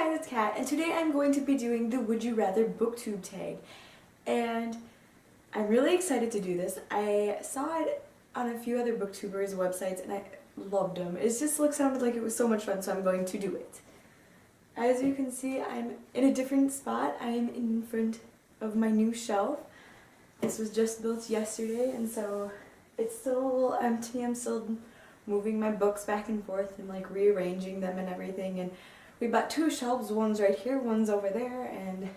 guys, it's Kat, and today I'm going to be doing the Would You Rather Booktube tag. And I'm really excited to do this. I saw it on a few other booktubers' websites and I loved them. It just sounded like it was so much fun, so I'm going to do it. As you can see, I'm in a different spot. I am in front of my new shelf. This was just built yesterday, and so it's still a little empty. I'm still moving my books back and forth and like rearranging them and everything. And we bought two shelves. One's right here, one's over there, and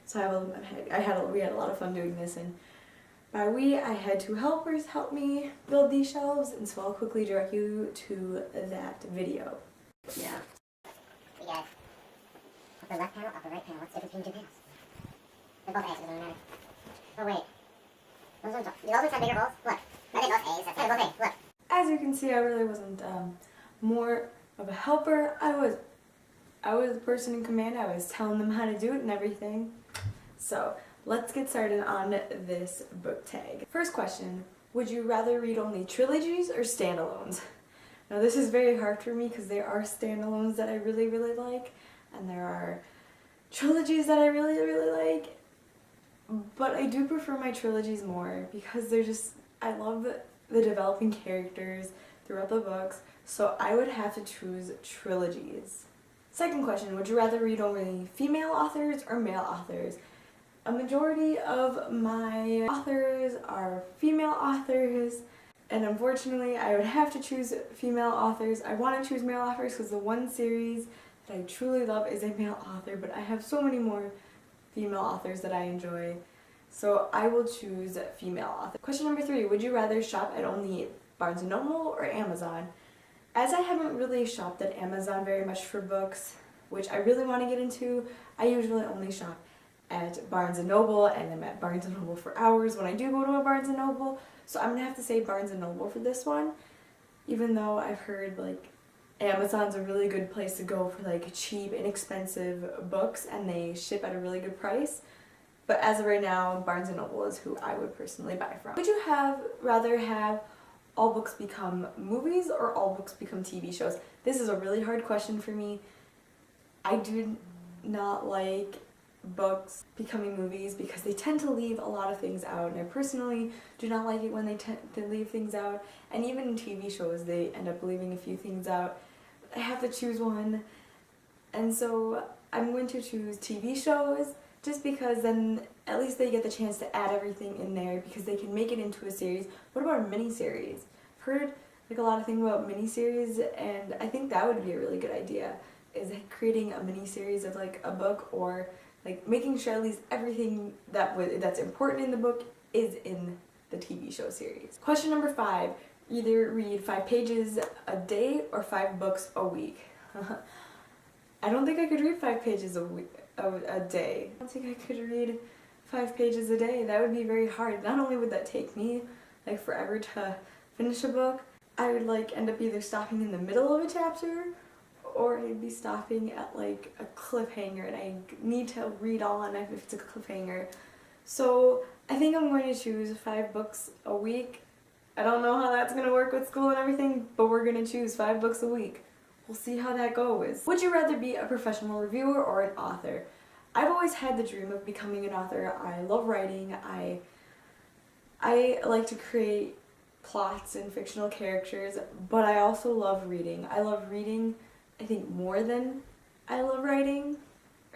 so we had a lot of fun doing this. And by we, I had two helpers help me build these shelves, and so I'll quickly direct you to that video. Yeah. We got upper left panel, upper right panel. What's the difference between two panels? They're both A's, it doesn't really matter. Oh wait. Those ones have bigger holes? Look. Are they both A's? They're both A's. Look. As you can see, I really wasn't more of a helper. I was the person in command. I was telling them how to do it and everything. So let's get started on this book tag. First question, would you rather read only trilogies or standalones? Now this is very hard for me because there are standalones that I really, really like, and there are trilogies that I really, really like. But I do prefer my trilogies more because I love the developing characters throughout the books, so I would have to choose trilogies. Second question, would you rather read only female authors or male authors? A majority of my authors are female authors, and unfortunately I would have to choose female authors. I want to choose male authors because the one series that I truly love is a male author, but I have so many more female authors that I enjoy, so I will choose female author. Question number 3, would you rather shop at only Barnes & Noble or Amazon? As I haven't really shopped at Amazon very much for books, which I really want to get into, I usually only shop at Barnes & Noble, and I'm at Barnes & Noble for hours when I do go to a Barnes & Noble, so I'm going to have to say Barnes & Noble for this one, even though I've heard like Amazon's a really good place to go for like cheap, inexpensive books, and they ship at a really good price. But as of right now, Barnes & Noble is who I would personally buy from. Would you rather have all books become movies or all books become TV shows? This is a really hard question for me. I do not like books becoming movies because they tend to leave a lot of things out, and I personally do not like it when they tend to leave things out, and even in TV shows they end up leaving a few things out. I have to choose one, and so I'm going to choose TV shows just because then at least they get the chance to add everything in there because they can make it into a series. What about a mini-series? I've heard like a lot of things about mini-series, and I think that would be a really good idea, is creating a mini-series of like a book, or like making sure at least everything that's important in the book is in the TV show series. Question number 5, either read 5 pages a day or 5 books a week. I don't think I could read 5 pages a day. I don't think I could read 5 pages a day. That would be very hard. Not only would that take me like forever to finish a book, I would like end up either stopping in the middle of a chapter, or I'd be stopping at like a cliffhanger, and I need to read on if it's a cliffhanger. So I think I'm going to choose 5 books a week. I don't know how that's going to work with school and everything, but we're going to choose 5 books a week. We'll see how that goes. Would you rather be a professional reviewer or an author? I've always had the dream of becoming an author. I love writing. I like to create plots and fictional characters, but I also love reading. I love reading, I think, more than I love writing,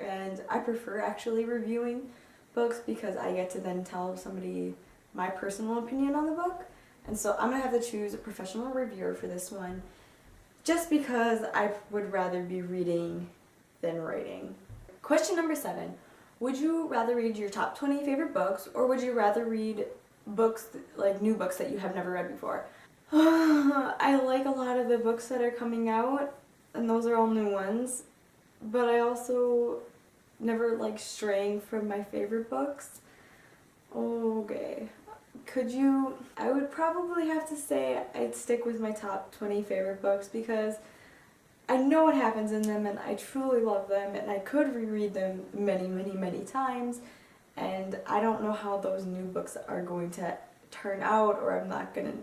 and I prefer actually reviewing books because I get to then tell somebody my personal opinion on the book. And so I'm going to have to choose a professional reviewer for this one, just because I would rather be reading than writing. Question number 7. Would you rather read your top 20 favorite books, or would you rather read books, like new books that you have never read before? I like a lot of the books that are coming out, and those are all new ones, but I also never like straying from my favorite books. Okay. I would probably have to say I'd stick with my top 20 favorite books because I know what happens in them and I truly love them, and I could reread them many, many, many times, and I don't know how those new books are going to turn out, or I'm not going to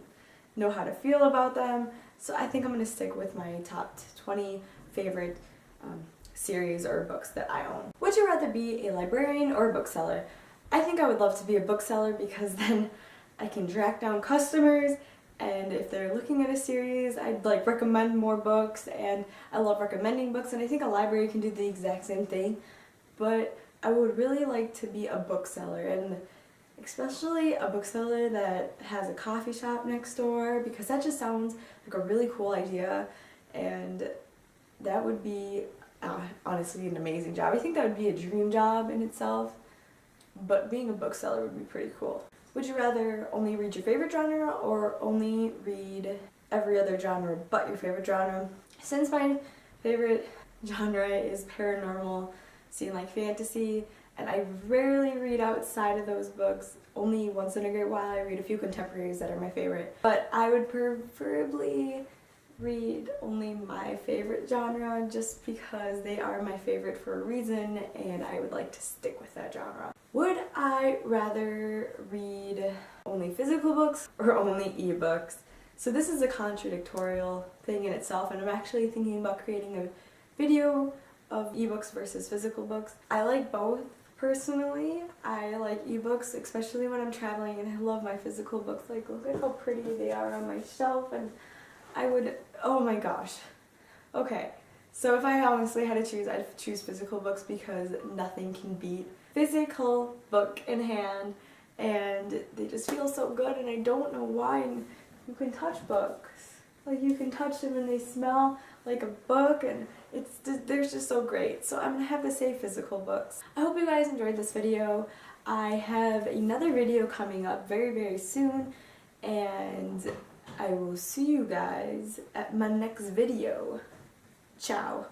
know how to feel about them. So I think I'm going to stick with my top 20 favorite series or books that I own. Would you rather be a librarian or a bookseller? I think I would love to be a bookseller because then I can track down customers, and if they're looking at a series, I'd like recommend more books, and I love recommending books, and I think a library can do the exact same thing. But I would really like to be a bookseller, and especially a bookseller that has a coffee shop next door, because that just sounds like a really cool idea, and that would be honestly an amazing job. I think that would be a dream job in itself, but being a bookseller would be pretty cool. Would you rather only read your favorite genre or only read every other genre but your favorite genre? Since my favorite genre is paranormal, seeing like fantasy, and I rarely read outside of those books. Only once in a great while I read a few contemporaries that are my favorite. But I would preferably read only my favorite genre just because they are my favorite for a reason, and I would like to stick with that genre. Would I rather read only physical books or only ebooks? So this is a contradictorial thing in itself, and I'm actually thinking about creating a video of ebooks versus physical books. I like both personally. I like ebooks, especially when I'm traveling, and I love my physical books. Like, look at how pretty they are on my shelf, and I would, oh my gosh. Okay, so if I honestly had to choose, I'd choose physical books because nothing can beat physical book in hand, and they just feel so good, and I don't know why. And you can touch books. Like, you can touch them and they smell like a book, and they're just so great. So I'm gonna have to say physical books. I hope you guys enjoyed this video. I have another video coming up very, very soon, and I will see you guys at my next video. Ciao.